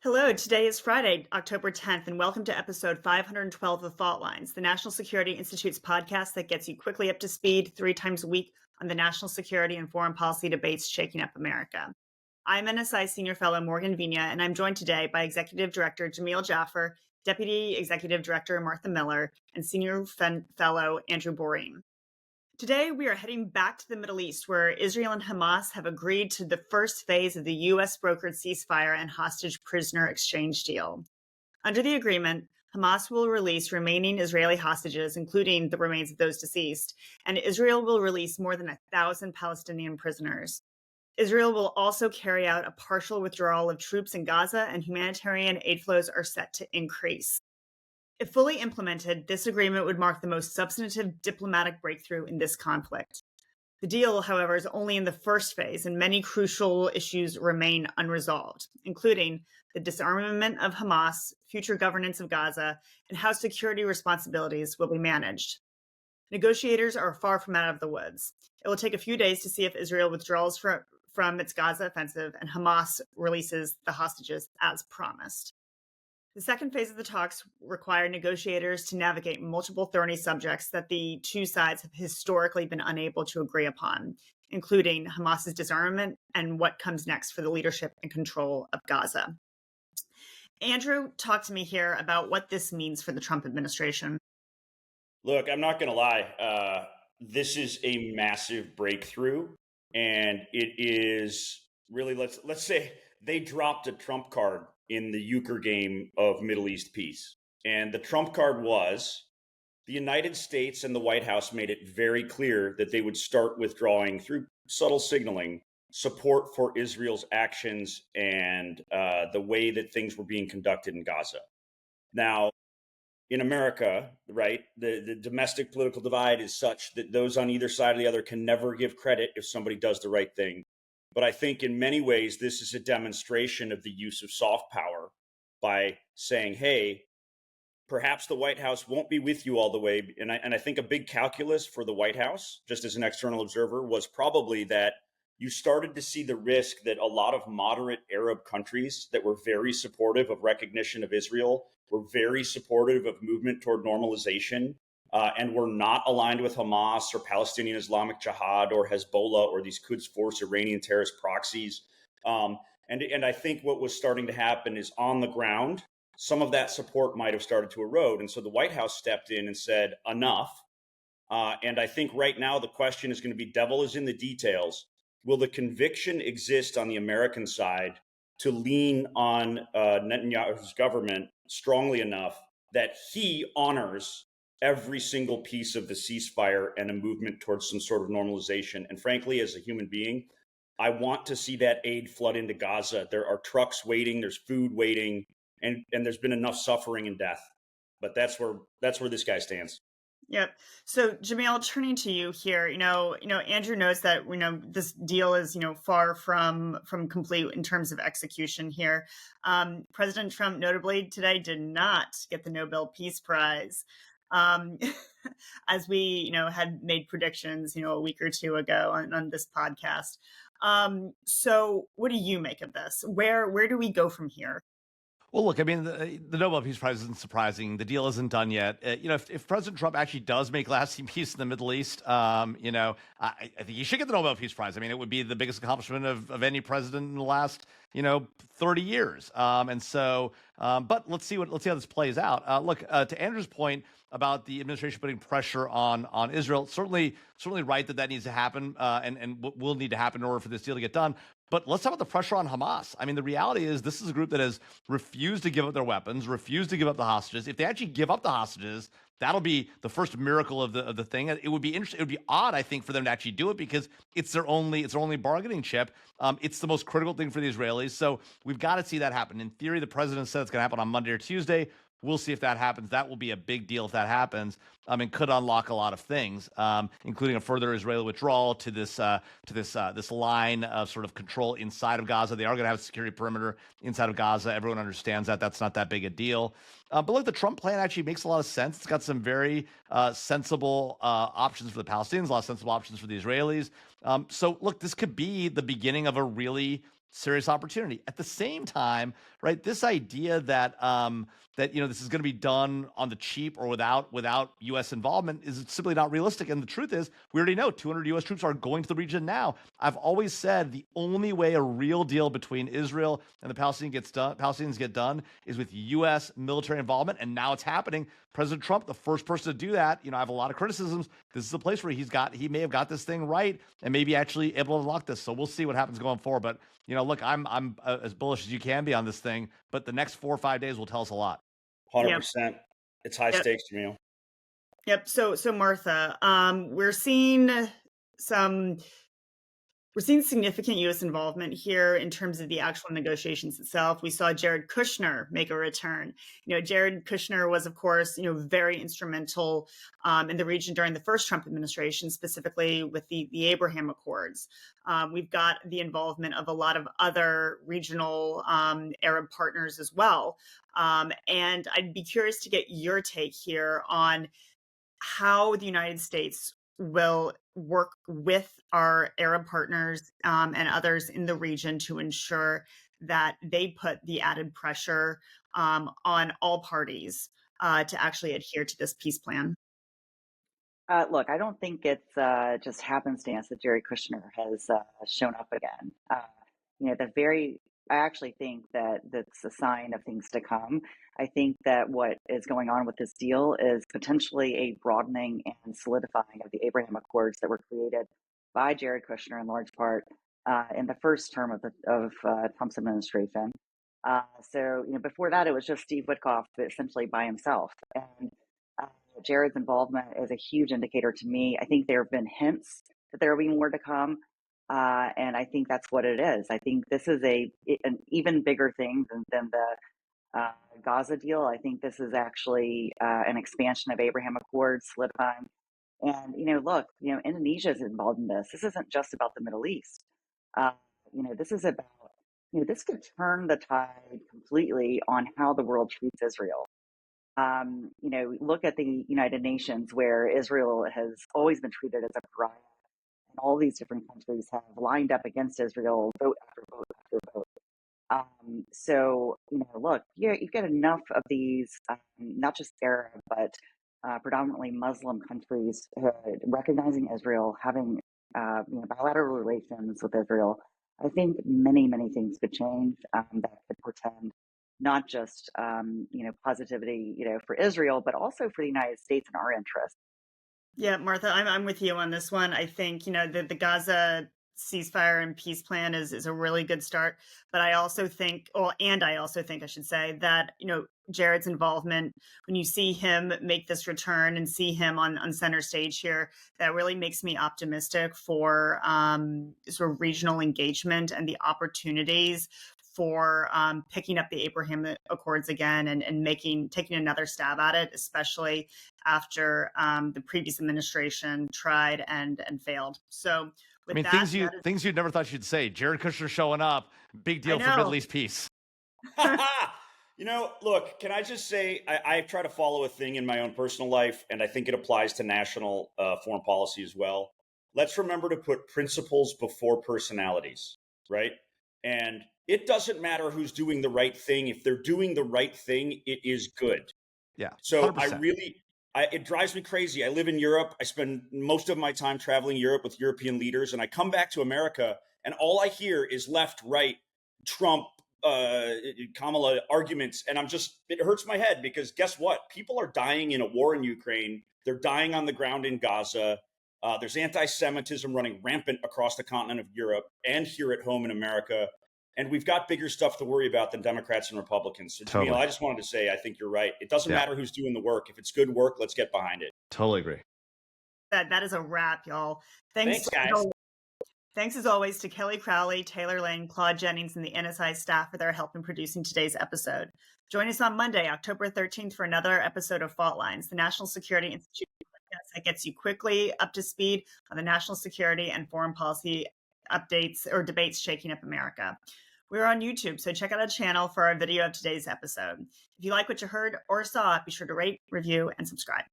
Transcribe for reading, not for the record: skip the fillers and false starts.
Hello, today is Friday, October 10th, and welcome to episode 512 of Fault Lines, the National Security Institute's podcast that gets you quickly up to speed 3 times a week on the national security and foreign policy debates shaking up America. I'm NSI Senior Fellow Morgan Vina, and I'm joined today by Executive Director Jamil Jaffer, Deputy Executive Director Martha Miller, and Senior Fellow Andrew Boreem. Today, we are heading back to the Middle East, where Israel and Hamas have agreed to the first phase of the U.S.-brokered ceasefire and hostage prisoner exchange deal. Under the agreement, Hamas will release remaining Israeli hostages, including the remains of those deceased, and Israel will release more than 1,000 Palestinian prisoners. Israel will also carry out a partial withdrawal of troops in Gaza, and humanitarian aid flows are set to increase. If fully implemented, this agreement would mark the most substantive diplomatic breakthrough in this conflict. The deal, however, is only in the first phase, and many crucial issues remain unresolved, including the disarmament of Hamas, future governance of Gaza, and how security responsibilities will be managed. Negotiators are far from out of the woods. It will take a few days to see if Israel withdraws from its Gaza offensive and Hamas releases the hostages as promised. The second phase of the talks required negotiators to navigate multiple thorny subjects that the two sides have historically been unable to agree upon, including Hamas's disarmament and what comes next for the leadership and control of Gaza. Andrew, talk to me here about what this means for the Trump administration. Look, I'm not going to lie. This is a massive breakthrough, and it is really, let's say they dropped a trump card in the euchre game of Middle East peace. And the trump card was the United States and the White House made it very clear that they would start withdrawing through subtle signaling support for Israel's actions and the way that things were being conducted in Gaza. Now, in America, right, the domestic political divide is such that those on either side of the other can never give credit if somebody does the right thing. But I think in many ways, this is a demonstration of the use of soft power by saying, hey, perhaps the White House won't be with you all the way. And I think a big calculus for the White House, just as an external observer, was probably that you started to see the risk that a lot of moderate Arab countries that were very supportive of recognition of Israel were very supportive of movement toward normalization. And were not aligned with Hamas or Palestinian Islamic Jihad or Hezbollah or these Quds Force Iranian terrorist proxies. And I think what was starting to happen is on the ground, some of that support might have started to erode. And so the White House stepped in and said, enough. And I think right now the question is going to be devil is in the details. Will the conviction exist on the American side to lean on Netanyahu's government strongly enough that he honors every single piece of the ceasefire and a movement towards some sort of normalization? And frankly, as a human being, I want to see that aid flood into Gaza. There are trucks waiting, there's food waiting, and there's been enough suffering and death. But that's where this guy stands. Yep. So, Jamil, turning to you here, Andrew knows that this deal is far from complete in terms of execution here. President Trump, notably today, did not get the Nobel Peace Prize. As we, had made predictions, a week or two ago on this podcast. So what do you make of this? Where do we go from here? Well, look, I mean, the Nobel Peace Prize isn't surprising. The deal isn't done yet. If President Trump actually does make lasting peace in the Middle East, I think he should get the Nobel Peace Prize. I mean, it would be the biggest accomplishment of any president in the last, 30 years. But let's see how this plays out. Look, to Andrew's point about the administration putting pressure on Israel, certainly right that needs to happen, and will need to happen in order for this deal to get done. But let's talk about the pressure on Hamas. I mean, the reality is this is a group that has refused to give up their weapons, refused to give up the hostages. If they actually give up the hostages, that'll be the first miracle of the thing. It would be interesting. It would be odd, I think, for them to actually do it because it's their only bargaining chip. It's the most critical thing for the Israelis. So we've got to see that happen. In theory, the president said it's going to happen on Monday or Tuesday. We'll see if that happens. That will be a big deal if that happens, and could unlock a lot of things, including a further Israeli withdrawal to this line of sort of control inside of Gaza. They are going to have a security perimeter inside of Gaza. Everyone understands that. That's not that big a deal. But look, the Trump plan actually makes a lot of sense. It's got some very sensible options for the Palestinians, a lot of sensible options for the Israelis. So look, this could be the beginning of a really serious opportunity. At the same time, right, this idea that that this is going to be done on the cheap or without U.S. involvement is simply not realistic. And the truth is, we already know 200 U.S. troops are going to the region now. I've always said the only way a real deal between Israel and the Palestinians get done is with U.S. military involvement, and now it's happening. President Trump, the first person to do that, I have a lot of criticisms. This is a place where he may have got this thing right and maybe actually able to unlock this. So we'll see what happens going forward. But look, I'm as bullish as you can be on this thing, but the next 4 or 5 days will tell us a lot. 100%. It's high stakes, Jamil. Yep. So Martha, we're seeing significant U.S. involvement here in terms of the actual negotiations itself. We saw Jared Kushner make a return. Jared Kushner was, of course, very instrumental in the region during the first Trump administration, specifically with the Abraham Accords. We've got the involvement of a lot of other regional Arab partners as well. And I'd be curious to get your take here on how the United States will work with our Arab partners and others in the region to ensure that they put the added pressure on all parties to actually adhere to this peace plan. Look, I don't think it's just happenstance that Jared Kushner has shown up again. I actually think that that's a sign of things to come. I think that what is going on with this deal is potentially a broadening and solidifying of the Abraham Accords that were created by Jared Kushner in large part in the first term of Trump's administration. So before that, it was just Steve Witkoff essentially by himself. And Jared's involvement is a huge indicator to me. I think there have been hints that there will be more to come. And I think that's what it is. I think this is an even bigger thing than the Gaza deal. I think this is actually an expansion of Abraham Accords solidifying. And, look, Indonesia is involved in this. This isn't just about the Middle East. This is about, this could turn the tide completely on how the world treats Israel. Look at the United Nations, where Israel has always been treated as a pariah. And all these different countries have lined up against Israel, vote after vote after vote. So, look, you've got enough of these, not just Arab, but predominantly Muslim countries recognizing Israel, having bilateral relations with Israel. I think many, many things could change that could portend not just positivity for Israel, but also for the United States and our interests. Yeah, Martha, I'm with you on this one. I think the Gaza ceasefire and peace plan is a really good start, but I also think, I should say that Jared's involvement, when you see him make this return and see him on center stage here, that really makes me optimistic for sort of regional engagement and the opportunities for picking up the Abraham Accords again and taking another stab at it, especially after the previous administration tried and failed. So, things you'd never thought you'd say. Jared Kushner showing up, big deal for Middle East peace. Look, can I just say, I try to follow a thing in my own personal life, and I think it applies to national foreign policy as well. Let's remember to put principles before personalities, right? And it doesn't matter who's doing the right thing. If they're doing the right thing, it is good. Yeah. So 100%. it drives me crazy. I live in Europe. I spend most of my time traveling Europe with European leaders, and I come back to America, and all I hear is left, right, Trump, Kamala arguments. And it hurts my head because guess what? People are dying in a war in Ukraine. They're dying on the ground in Gaza. There's anti-Semitism running rampant across the continent of Europe and here at home in America. And we've got bigger stuff to worry about than Democrats and Republicans. So, Jamil, I just wanted to say, I think you're right. It doesn't matter who's doing the work. If it's good work, let's get behind it. Totally agree. That is a wrap, y'all. Thanks guys. Thanks as always to Kelly Crowley, Taylor Lane, Claude Jennings, and the NSI staff for their help in producing today's episode. Join us on Monday, October 13th, for another episode of Fault Lines, the National Security Institute podcast that gets you quickly up to speed on the national security and foreign policy updates or debates shaking up America. We're on YouTube, so check out our channel for our video of today's episode. If you like what you heard or saw, be sure to rate, review, and subscribe.